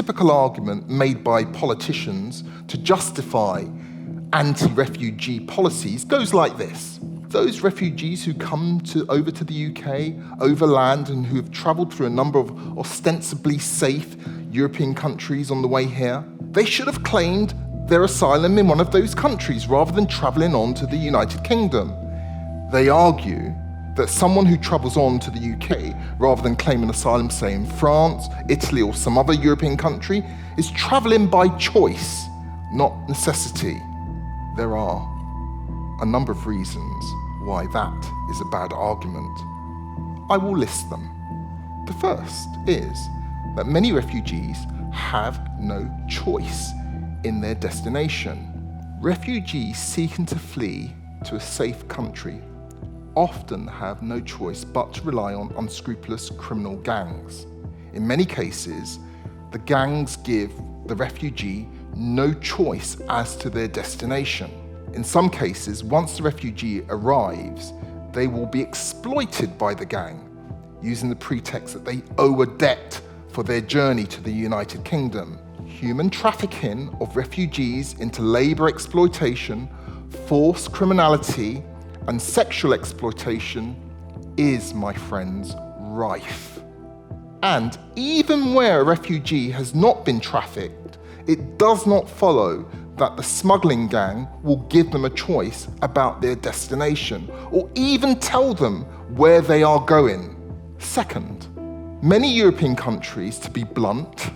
typical argument made by politicians to justify anti-refugee policies goes like this. Those refugees who come over to the UK, overland, and who have travelled through a number of ostensibly safe European countries on the way here, they should have claimed their asylum in one of those countries rather than travelling on to the United Kingdom. They argue that someone who travels on to the UK rather than claiming asylum, say in France, Italy, or some other European country, is travelling by choice, not necessity. There are a number of reasons why that is a bad argument. I will list them. The first is that many refugees have no choice in their destination. Refugees seeking to flee to a safe country often have no choice but to rely on unscrupulous criminal gangs. In many cases, the gangs give the refugee no choice as to their destination. In some cases, once the refugee arrives, they will be exploited by the gang, using the pretext that they owe a debt for their journey to the United Kingdom. Human trafficking of refugees into labour exploitation, forced criminality, and sexual exploitation is, my friends, rife. And even where a refugee has not been trafficked, it does not follow that the smuggling gang will give them a choice about their destination, or even tell them where they are going. Second, many European countries, to be blunt,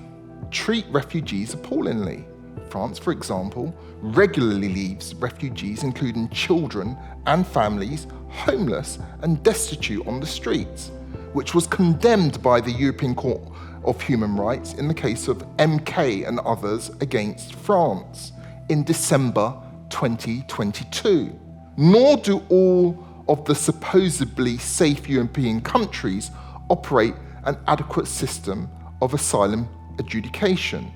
treat refugees appallingly. France, for example, regularly leaves refugees, including children and families, homeless and destitute on the streets, which was condemned by the European Court of Human Rights in the case of MK and others against France in December 2022. Nor do all of the supposedly safe European countries operate an adequate system of asylum adjudication.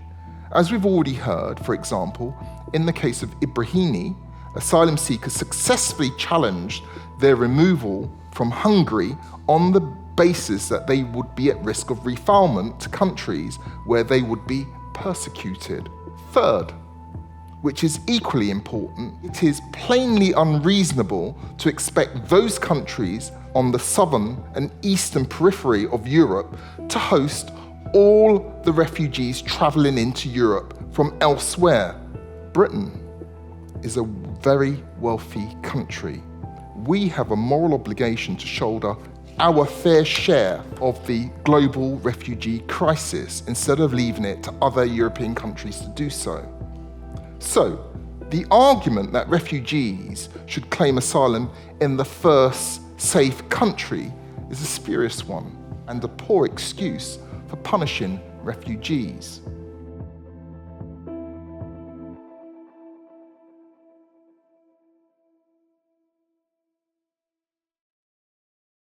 As we've already heard, for example, in the case of Ibrahimi, asylum seekers successfully challenged their removal from Hungary on the basis that they would be at risk of refoulement to countries where they would be persecuted. Third, which is equally important, it is plainly unreasonable to expect those countries on the southern and eastern periphery of Europe to host all the refugees travelling into Europe from elsewhere. Britain is a very wealthy country. We have a moral obligation to shoulder our fair share of the global refugee crisis instead of leaving it to other European countries to do so. So, the argument that refugees should claim asylum in the first safe country is a spurious one and a poor excuse for punishing refugees.